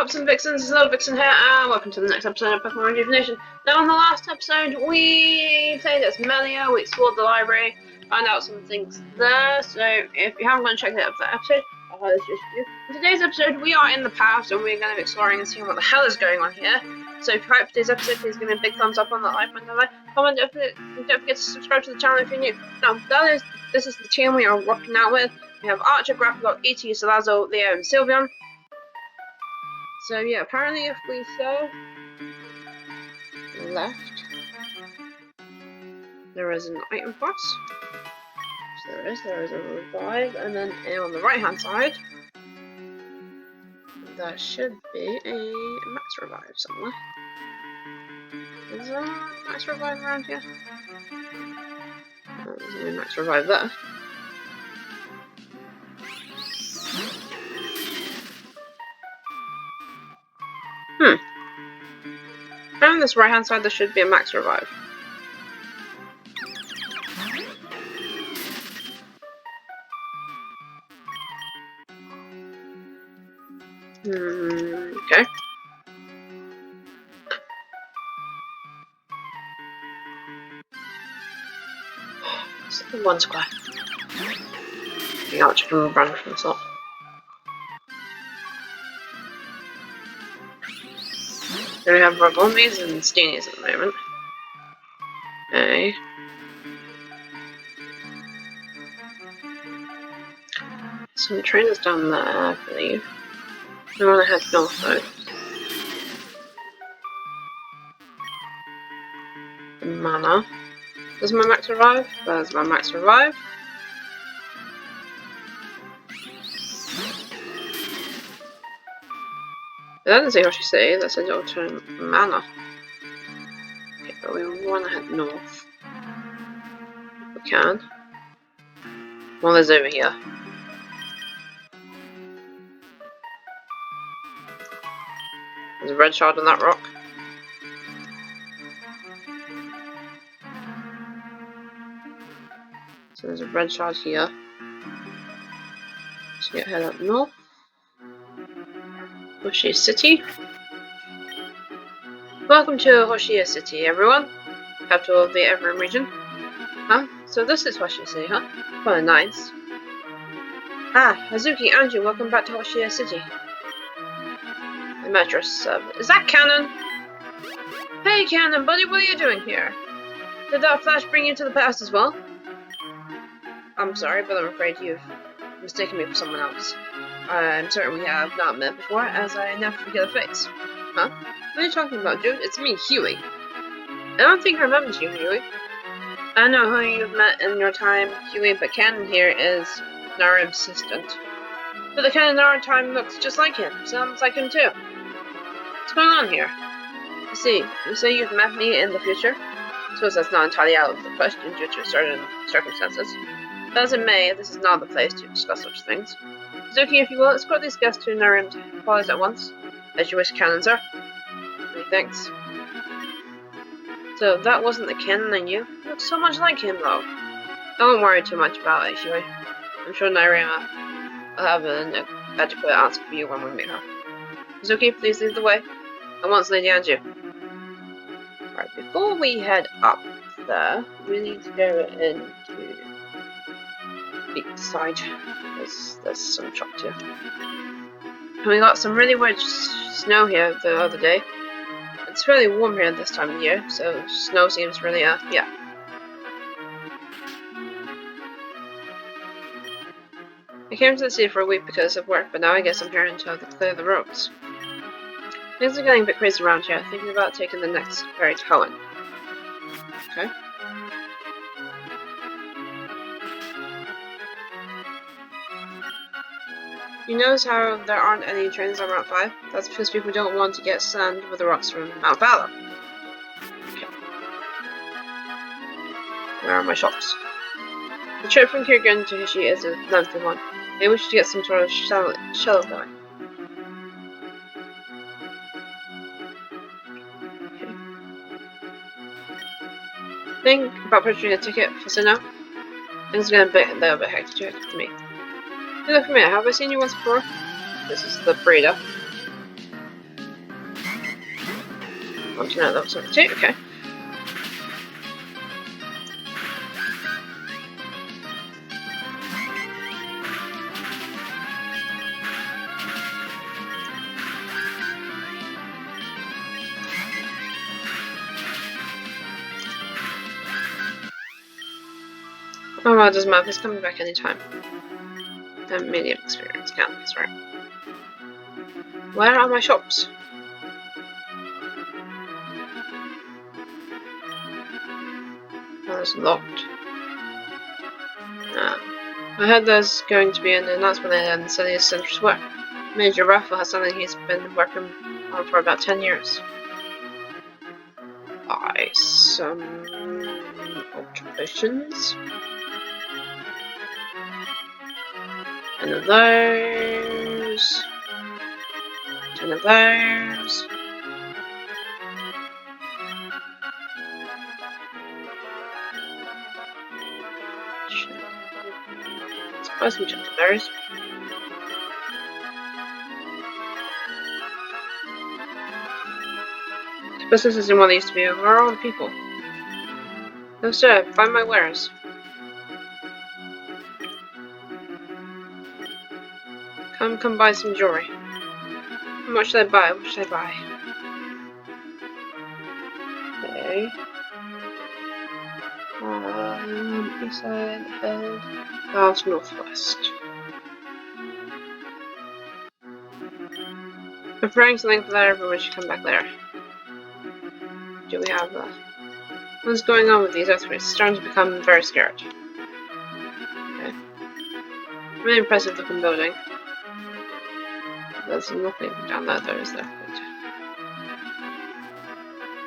Pups and Vixens, hello Vixen here, and welcome to the next episode of Pokemon Rejuvenation. Now, in the last episode, we played as Melia, we explored the library, found out some things there, so if you haven't gone to check out that episode, I'll highly suggest you. In today's episode, we are in the past, and we're going to be exploring and seeing what the hell is going on here. So if you like today's episode, please give me a big thumbs up on that like button, comment, don't forget to subscribe to the channel if you're new. Now, this is the team we are working out with. We have Archer, Grapplot, E.T., Salazzle, Leo, and Sylveon. So yeah, apparently if we go left, there is an item for us. So there is a revive, and then on the right hand side, there should be a max revive somewhere. Is there a max revive around here? Oh, there's no max revive there. On this right hand side there should be a max revive. Okay. It's one square. The Archer can run from the top. Then we have Rubombies and Steenies at the moment. Okay. Some trainers down there, I believe. We want to head north though. The mana. Does my max revive? There's my max revive. That doesn't say what you say, that says alternate mana. Okay, but we want to head north. We can. Well, there's over here. There's a red shard on that rock. So there's a red shard here. So we head up north. Hoshia City. Welcome to Hoshia City, everyone. Capital of the Aevium region. Huh? So this is Hoshia City, huh? Oh, nice. Ah, Hazuki, Anju, welcome back to Hoshia City. The mattress is that Cannon? Hey Cannon, buddy, what are you doing here? Did that flash bring you to the past as well? I'm sorry, but I'm afraid you've mistaken me for someone else. I'm certain we have not met before, as I never forget a face. Huh? What are you talking about, dude? It's me, Huey. I don't think I remember you, Huey. I know who you've met in your time, Huey, but Cannon here is Narim's assistant. But the Cannon in our time looks just like him. Sounds like him too. What's going on here? I see. You say you've met me in the future? I suppose that's not entirely out of the question due to certain circumstances. But as it may, this is not the place to discuss such things. Suzuki, if you will, escort these guests to Narim's quarters at once. As you wish, Cannon, sir. Many thanks. So that wasn't the Cannon I knew? You look so much like him, though. Don't worry too much about it, Huey. I'm sure Narim will have an adequate answer for you when we meet her. Suzuki, please lead the way. And once Lady Anju. Right, before we head up there, we need to go into the side. There's some chopped here. And we got some really weird snow here the other day. It's fairly warm here this time of year, so snow seems really, yeah. I came to the city for a week because of work, but now I guess I'm here until they clear the roads. Things are getting a bit crazy around here, thinking about taking the next ferry to Hoenn. Okay. You notice how there aren't any trains on Route 5? That's because people don't want to get sand with the rocks from Mount Valor. Okay. Where are my shops? The trip from Kirgan to Hishi is a lengthy one. Maybe we should get some sort of shuttle going. Okay. Think about purchasing a ticket for Sinnoh? Things are getting a little bit hectic for me. Hey, look at me, have I seen you once before? This is the breeder. Want to know level 72? Okay. Oh well, it doesn't matter. He's coming back anytime. Medium experience count, that's right. Where are my shops? Oh, it's locked. I heard there's going to be an announcement in the city's central square. Major Raffle has something he's been working on for about 10 years. Buy some ultra potions. 10 of those. 10 of those. Suppose we took the berries. Suppose this isn't what it used to be. Where are all the people? No sir, buy my wares. Come buy some jewelry. How much should I buy? What should I buy? Okay. East side, head, south, northwest. Preparing something for that, everyone should come back later. Do we have what's going on with these earthquakes? It's starting to become very scared. Okay. Really impressive looking building. There's nothing down there though, is there?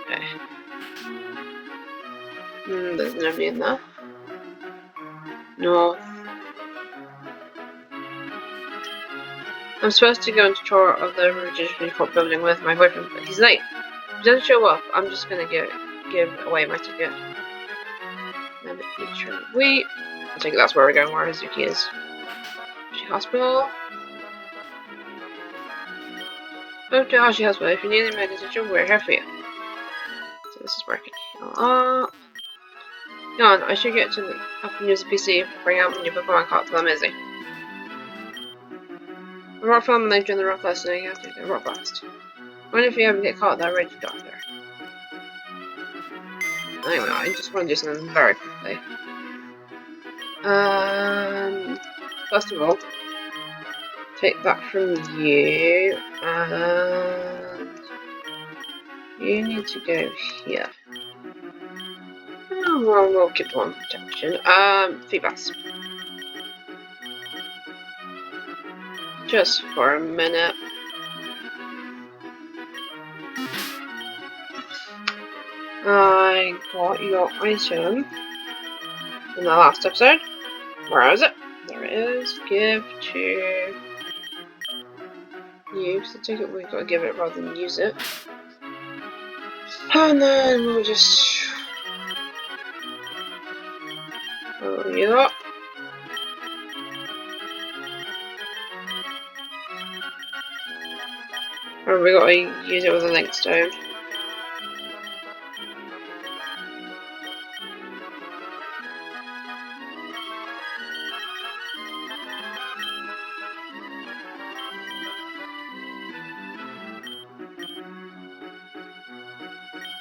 Okay. There's nobody in there. North. I'm supposed to go into tour of the Rejuvenation building with my boyfriend, but he's late. If he doesn't show up, I'm just gonna give away my ticket. Wait. I think that's where we're going, where Hazuki is. Hospital. Go to Hashi Hospital. If you need any medication, we're here for you. So this is working. Jan, I should get to the up and use the PC, bring out my new Pokemon card for them, Izzy. I'm not filming them during the rock blast, and I have to do the rock blast. What if you ever get caught that rage doctor? Anyway, I just want to do something very quickly. First of all, take that from you, and you need to go here. Oh, well, we'll keep one protection. Feedbacks. Just for a minute. I got your item in the last episode. Where is it? There it is. Give to you. So take it, we've got to give it rather than use it. And then we'll just fill you up. And we got to use it with a link stone.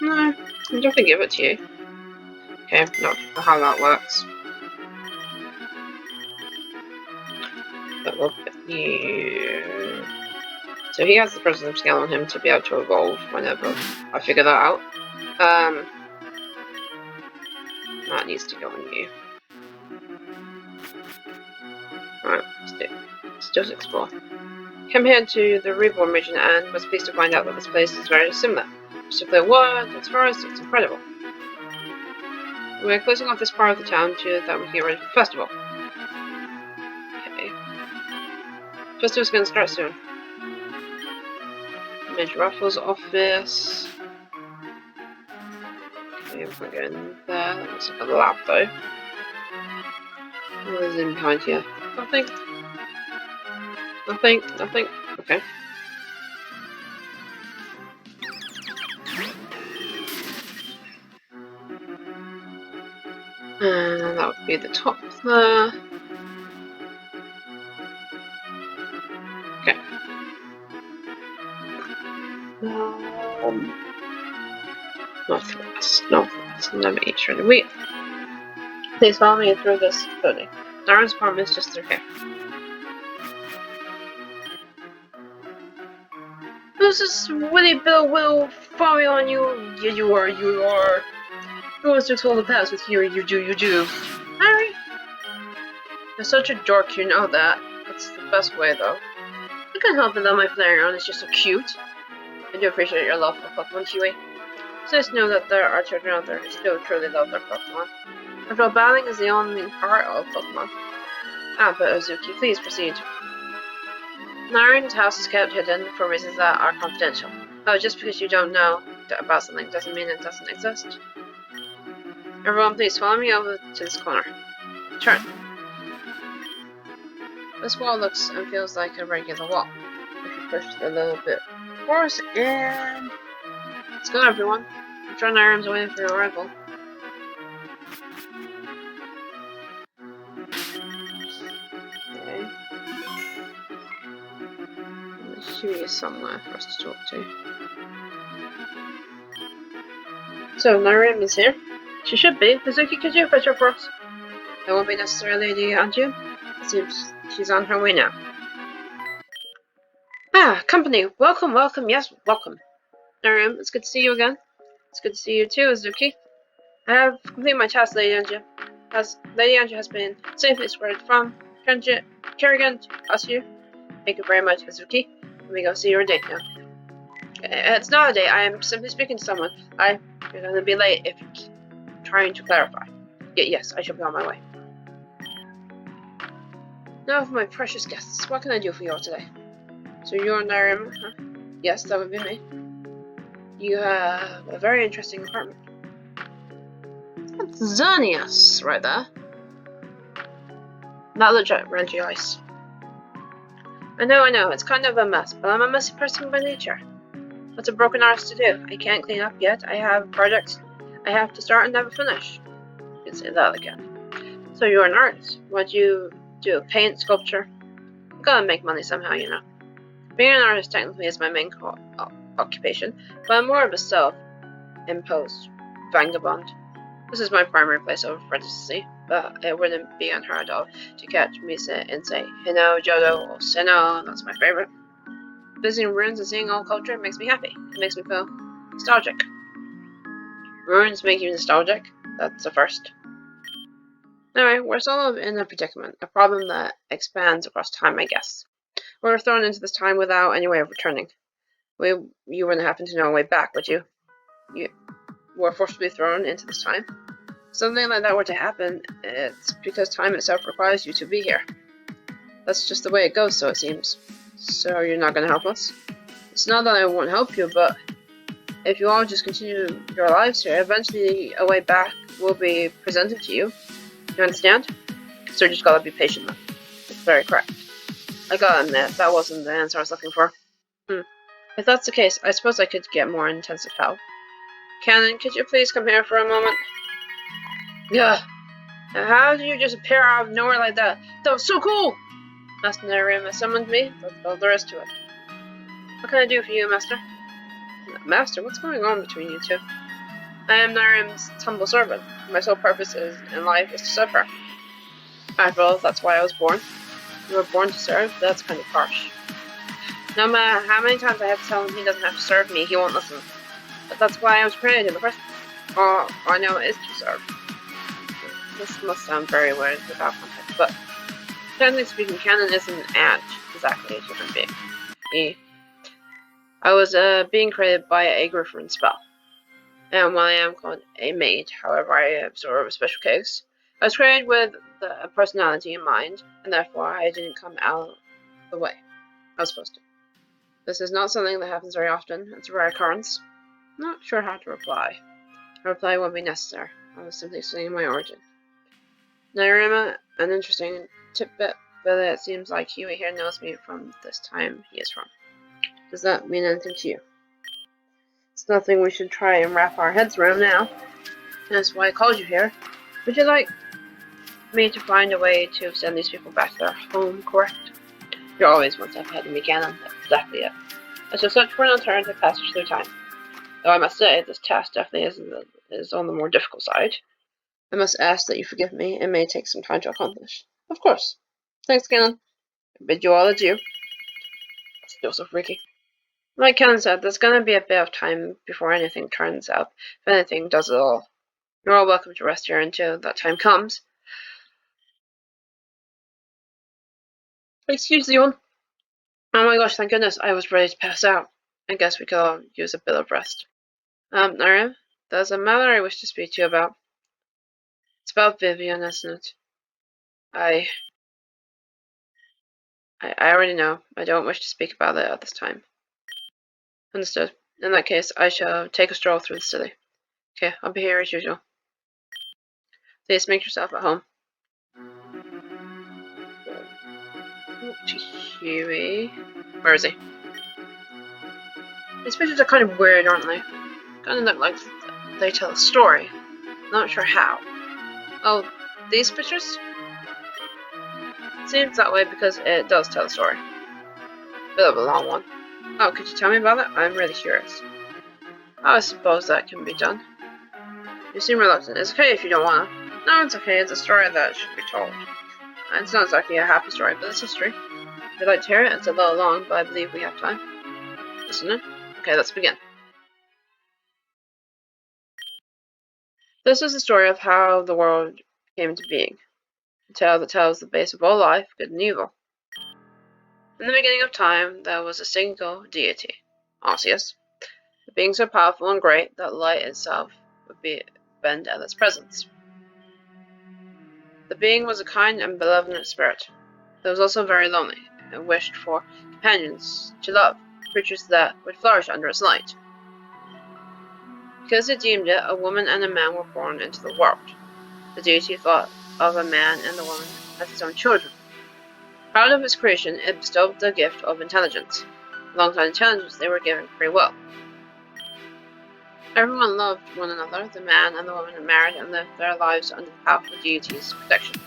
No, I'll definitely give it to you. Okay, not how that works. But we'll put you. So he has the Prism scale on him to be able to evolve whenever I figure that out. That needs to go on you. Alright, let's just explore. Came here to the Reborn region and was pleased to find out that this place is very similar. Just a clear word, it's forest, it's incredible. We're closing off this part of the town so that we can get ready for the festival. Okay. Festival's gonna start soon. Major Raffle's office. Okay, we're going there. Looks like a lab though. What is in behind here? Nothing. Nothing. Okay. And that would be the top there. Okay. Northwest. Never eat shredded wheat. Please follow me through this building. Darren's apartment is just through here. Who's this Willy Bill Will follow on you? Yeah, you are. Who wants to explore the past with you? You do. Harry? You're such a dork, you know that. It's the best way, though. I can't help it that my Flareon is just so cute. I do appreciate your love for Pokemon, Huey. It's nice to know that there are children out there who still truly love their Pokemon. After all, battling is the only part of Pokemon. Ah, but Ozuki, please proceed. Naren's house is kept hidden for reasons that are confidential. Oh, just because you don't know about something doesn't mean it doesn't exist. Everyone, please follow me over to this corner. Turn. This wall looks and feels like a regular wall. If you push it a little bit force and... Let's go, everyone. Turn our arms away for your arrival. Okay. There's Huey somewhere for us to talk to. So, Narim is here. She should be. Hazuki, could you fetch her for us? That won't be necessary, Lady Anju. It seems she's on her way now. Ah, company. Welcome. Yes, welcome. Narim, it's good to see you again. It's good to see you too, Hazuki. I have completed my task, Lady Anju. Lady Anju has been safely escorted from Kerrigan to us here. Thank you very much, Hazuki. Let me go see your date now. It's not a date. I am simply speaking to someone. You're going to be late if you keep trying to clarify. Yes, I shall be on my way. Now for my precious guests. What can I do for you all today? So you're Narim, huh? Yes, that would be me. You have a very interesting apartment. That's Xerneas right there. Not legit, Regice. I know, it's kind of a mess, but I'm a messy person by nature. What's a broken artist to do? I can't clean up yet. I have projects I have to start and never finish. You can say that again. So you're an artist. What do you do? Paint, sculpture? I'm gotta make money somehow, you know. Being an artist technically is my main occupation, but I'm more of a self-imposed vagabond. This is my primary place of residency, but it wouldn't be unheard of to catch me and say, Hino, Jodo, or Sinnoh, that's my favorite. Visiting ruins and seeing old culture makes me happy. It makes me feel nostalgic. Ruins make you nostalgic? That's a first. Anyway, we're sort of in a predicament, a problem that expands across time, I guess. We were thrown into this time without any way of returning. You wouldn't happen to know a way back, would you? You were forcibly thrown into this time. Something like that were to happen, it's because time itself requires you to be here. That's just the way it goes, so it seems. So you're not going to help us? It's not that I won't help you, but if you all just continue your lives here, eventually a way back will be presented to you. You understand? So you just gotta be patient then. It's very correct. I gotta admit, that wasn't the answer I was looking for. If that's the case, I suppose I could get more intensive help. Cannon, could you please come here for a moment? Yeah. How did you just appear out of nowhere like that? That was so cool! Master Narim summoned me. That's all there is to it. What can I do for you, Master? Master, what's going on between you two? I am Narim's humble servant. My sole purpose in life is to serve her. After all, that's why I was born. You were born to serve? That's kind of harsh. No matter how many times I have to tell him he doesn't have to serve me, he won't listen. But that's why I was created in the first place. All I know is to serve. This must sound very weird without context, but generally speaking, Canon isn't an ant exactly a human being. I was being created by a Griffin spell. And while I am called a maid, however, I absorb a special case. I was created with the personality in mind, and therefore I didn't come out the way I was supposed to. This is not something that happens very often. It's a rare occurrence. Not sure how to reply. A reply won't be necessary. I was simply explaining my origin. Nairima, an interesting tidbit, but it seems like Huey here knows me from this time he is from. Does that mean anything to you? It's nothing we should try and wrap our heads around now. That's why I called you here. Would you like me to find a way to send these people back to their home, correct? You're always one step ahead of me, Ganon. That's exactly it. I shall search for an alternative passage through time. Though I must say, this task definitely is on the more difficult side. I must ask that you forgive me. It may take some time to accomplish. Of course. Thanks, Ganon. I bid you all adieu. That's still so freaky. Like Ken said, there's gonna be a bit of time before anything turns up, if anything does at all. You're all welcome to rest here until that time comes. Excuse the one. Oh my gosh, thank goodness, I was ready to pass out. I guess we could all use a bit of rest. Naria, there's a matter I wish to speak to you about. It's about Vivian, isn't it? I already know. I don't wish to speak about it at this time. Understood. In that case, I shall take a stroll through the city. Okay, I'll be here as usual. Please make yourself at home. Huey. Where is he? These pictures are kind of weird, aren't they? Kind of look like they tell a story. Not sure how. Oh, these pictures? Seems that way because it does tell a story. Bit of a long one. Oh, could you tell me about it? I'm really curious. I suppose that can be done. You seem reluctant. It's okay if you don't wanna. No, it's okay. It's a story that should be told. It's not exactly a happy story, but it's history. If you'd like to hear it, it's a little long, but I believe we have time. Isn't it? Okay, let's begin. This is the story of how the world came into being. A tale that tells the base of all life, good and evil. In the beginning of time, there was a single deity, Arceus, a being so powerful and great that light itself would bend at its presence. The being was a kind and benevolent spirit. It was also very lonely and wished for companions to love, creatures that would flourish under its light. Because it deemed it, a woman and a man were born into the world. The deity thought of a man and a woman as his own children. Proud of its creation, it bestowed the gift of intelligence. Alongside intelligence, they were given free will. Everyone loved one another. The man and the woman married and lived their lives under the powerful deity's protection.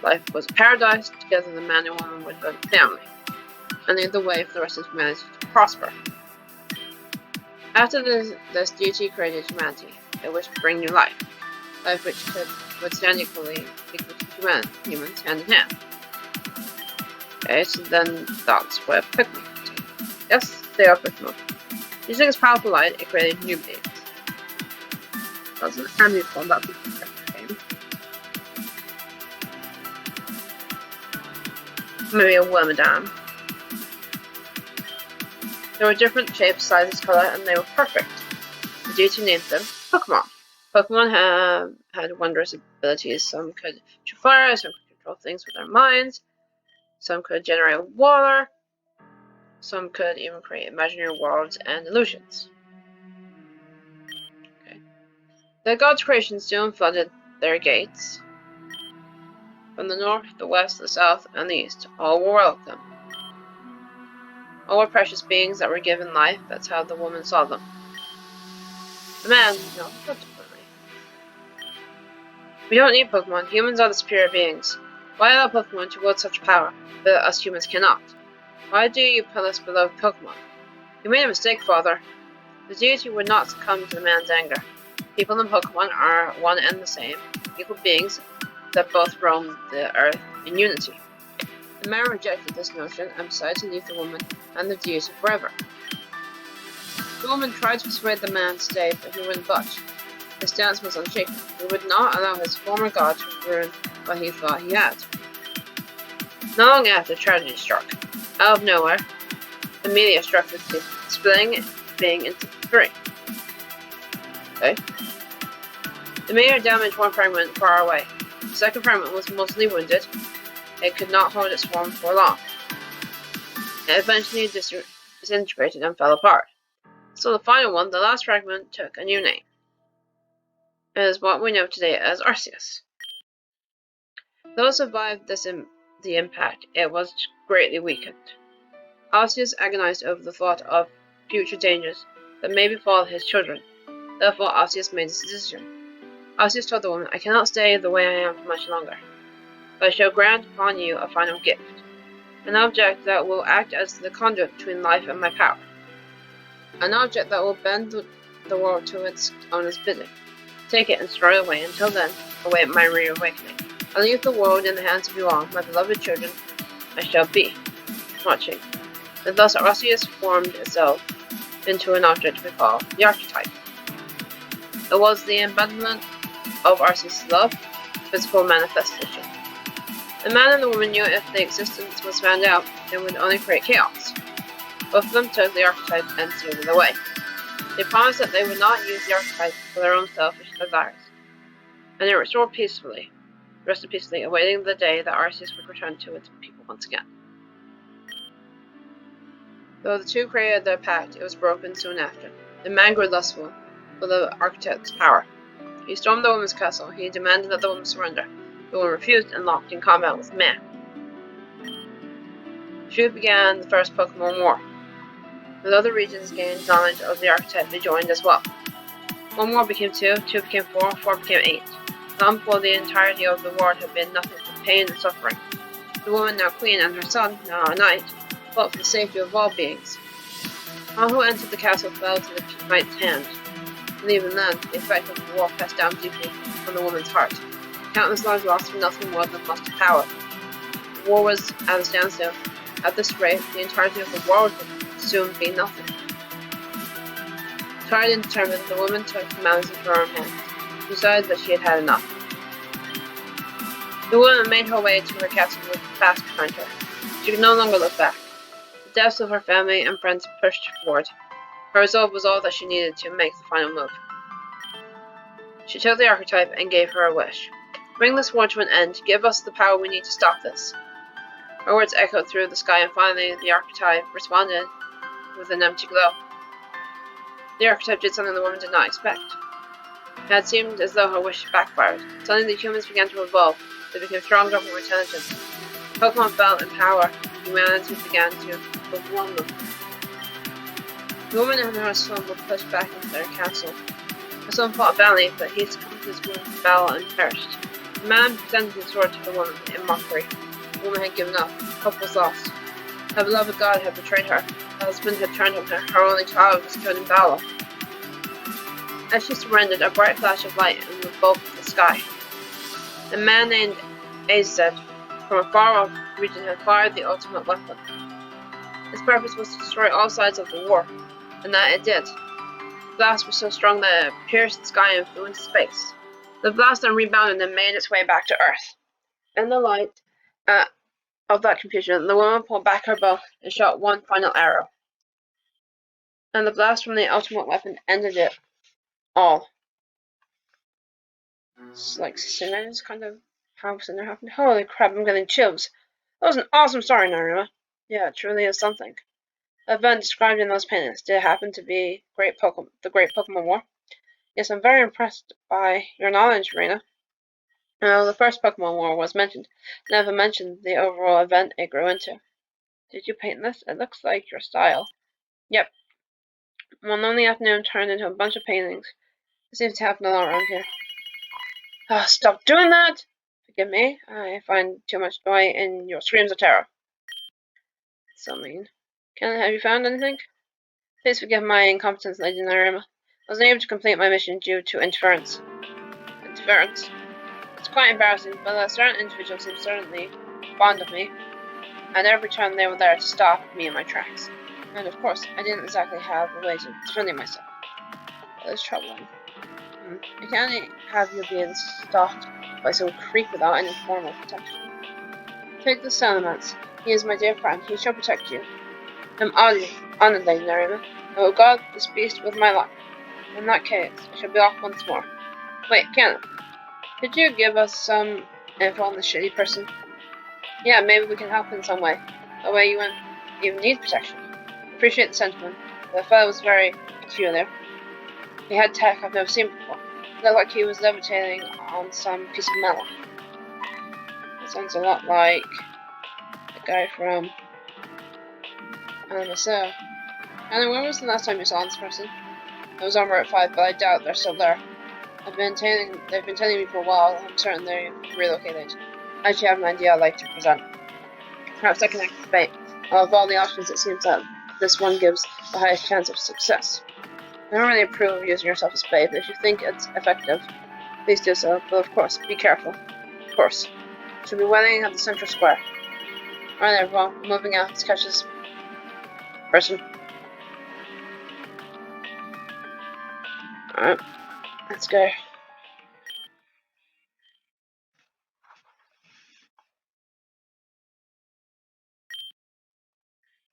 Life was a paradise. Together, the man and woman would build a family, and lead the way for the rest of humanity to prosper. After this deity created humanity. It wished to bring new life which could withstand equal to humans hand in hand. Okay, so then that's where Pokemon comes in. Yes, they are Pokemon. Using its powerful light, it created new beings. That's an Aevium that we game. Maybe a Wormadam. There were different shapes, sizes, colour, and they were perfect. The deity named them Pokemon. Pokemon had wondrous abilities. Some could shoot fire, some could control things with their minds, some could generate water, some could even create imaginary worlds and illusions. Okay. The gods' creation soon flooded their gates. From the north, the west, the south, and the east, all were welcome. All were precious beings that were given life. That's how the woman saw them. The man, no, not differently. We don't need Pokemon. Humans are the superior beings. Why allow Pokemon to wield such power, but us humans cannot? Why do you put us below Pokemon? You made a mistake, Father. The deity would not succumb to the man's anger. People and Pokemon are one and the same, equal beings that both roam the earth in unity. The man rejected this notion and decided to leave the woman and the deity forever. The woman tried to persuade the man to stay, but he wouldn't budge. His stance was unshaken. He would not allow his former god to ruin what he thought he had. Not long after, tragedy struck. Out of nowhere, Amelia struck the sea, splitting being into three. Okay. The meteor damaged one fragment far away. The second fragment was mostly wounded. It could not hold its form for long. It eventually disintegrated and fell apart. So the final one, the last fragment, took a new name. It is what we know today as Arceus. Though it survived the impact, it was greatly weakened. Arceus agonized over the thought of future dangers that may befall his children. Therefore, Arceus made this decision. Arceus told the woman, I cannot stay the way I am for much longer, but I shall grant upon you a final gift, an object that will act as the conduit between life and my power, an object that will bend the world to its owner's bidding. Take it and throw it away. Until then, await my reawakening. I leave the world in the hands of you all, my beloved children. I shall be watching. And thus Arceus formed itself into an object we call the archetype. It was the embodiment of Arceus' love, physical manifestation. The man and the woman knew if the existence was found out, it would only create chaos. Both of them took the archetype and sealed it away. They promised that they would not use the archetype for their own selfish desires. And they rested peacefully, awaiting the day that Arceus would return to its people once again. Though the two created their pact, it was broken soon after. The man grew lustful for the archetype's power. He stormed the woman's castle. He demanded that the woman surrender. The woman refused and locked in combat with the man. She began the first Pokemon War. As other regions gained knowledge of the archetype, they joined as well. 1 war became 2, 2 became 4, 4 became 8. Long before the entirety of the world had been nothing but pain and suffering. The woman, now queen, and her son, now a knight, fought for the safety of all beings. All who entered the castle fell to the knight's hand, and even then, the effect of the war pressed down deeply on the woman's heart. Countless lives lost for nothing more than lust of power. The war was at a standstill. At this rate, the entirety of the world would soon be nothing. Tired and determined, the woman took matters into her own hands, and decided that she had had enough. The woman made her way to her castle with the past behind her. She could no longer look back. The deaths of her family and friends pushed forward. Her resolve was all that she needed to make the final move. She took the archetype and gave her a wish. Bring this war to an end. Give us the power we need to stop this. Her words echoed through the sky, and finally the archetype responded with an empty glow. The archetype did something the woman did not expect. It had seemed as though her wish backfired. Suddenly the humans began to evolve. They became stronger, more intelligent. Pokemon fell in power. Humanity began to overwhelm them. The woman and her son were pushed back into their castle. Her son fought valiantly, but he succumbed to his wounds, fell, and perished. The man presented his sword to the woman in mockery. The woman had given up. Hope was lost. Her beloved god had betrayed her. Her husband had turned on her. Her only child was killed in battle. As she surrendered, a bright flash of light engulfed the sky. A man named Aevium from a far-off region had fired the ultimate weapon. Its purpose was to destroy all sides of the war, and that it did. The blast was so strong that it pierced the sky and flew into space. The blast then rebounded and made its way back to Earth. In the light of that confusion, the woman pulled back her bow and shot one final arrow. And the blast from the ultimate weapon ended it all. It's like Sinner's kind of how Sinner happened. Holy crap, I'm getting chills. That was an awesome story, Naruma. Yeah, it truly is something. The event described in those paintings, did it happen to be the Great Pokemon War? Yes, I'm very impressed by your knowledge, Rena. The first Pokemon War was mentioned. Never mentioned the overall event it grew into. Did you paint this? It looks like your style. Yep. One lonely afternoon turned into a bunch of paintings. It seems to happen a lot around here. Stop doing that! Forgive me. I find too much joy in your screams of terror. So mean. Have you found anything? Please forgive my incompetence, Lady Naruma. I was unable to complete my mission due to interference. Interference? It's quite embarrassing, but a certain individual seems certainly fond of me. At every turn they were there to stop me in my tracks. And of course, I didn't exactly have a way to defend myself. That is troubling. I can't have you being stalked by some creep without any form of protection. Take the Salamence. He is my dear friend. He shall protect you. I'm honored, Lady Naruma. I will guard this beast with my life. In that case, I shall be off once more. Wait, Cannon. Could you give us some info on this shitty person? Yeah, maybe we can help in some way. That way you won't even need protection. Appreciate the sentiment. The fellow was very peculiar. He had tech I've never seen before. It looked like he was levitating on some piece of metal. That sounds a lot like the guy from Anima. And when was the last time you saw this person? I was on Route 5, but I doubt they're still there. they've been telling me for a while. I'm certain they're relocated. I actually have an idea I'd like to present. Perhaps I can activate. Of all the options, it seems that this one gives the highest chance of success. I don't really approve of using yourself as bait, but if you think it's effective, please do so. But of course, be careful. Of course. Should be waiting at the central square. Alright everyone, moving out. Let's catch this person. Alright, let's go.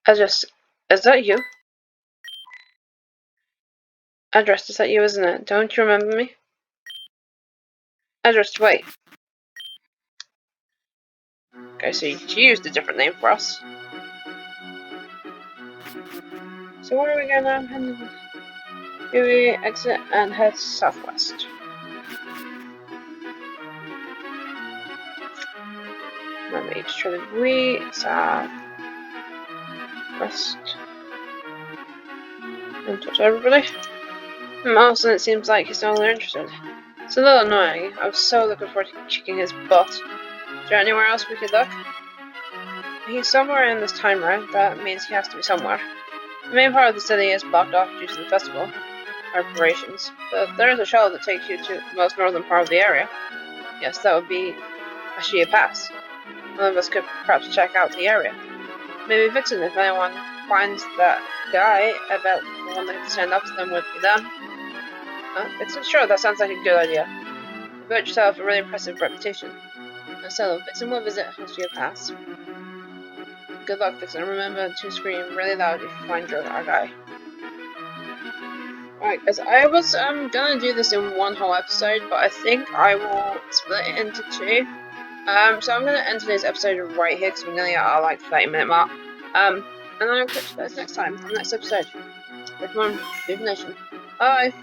Address, is that you? Address, is that you, isn't it? Don't you remember me? Address, wait. Okay, so she used a different name for us. So where are we going now? Here we exit and head southwest. Remember each trip we southwest. And touch everybody. Also, it seems like he's no longer interested. It's a little annoying. I was so looking forward to kicking his butt. Is there anywhere else we could look? He's somewhere in this timer. That means he has to be somewhere. The main part of the city is blocked off due to the festival preparations, but there is a shuttle that takes you to the most northern part of the area. Yes, that would be Ashia Pass. One of us could perhaps check out the area. Maybe Vixen, if anyone finds that guy about the one that can stand up to them, would be them. Vixen, sure, that sounds like a good idea. You built yourself a really impressive reputation. So, Vixen will visit Ashia Pass. Good luck, Vixen. Remember to scream really loud if you find our guy. Alright guys, I was gonna do this in one whole episode, but I think I will split it into two. So I'm gonna end today's episode right here because we're nearly at our like 30-minute mark. And then I'll catch you guys next time on the next episode. Reborn, Rejuvenation. Bye!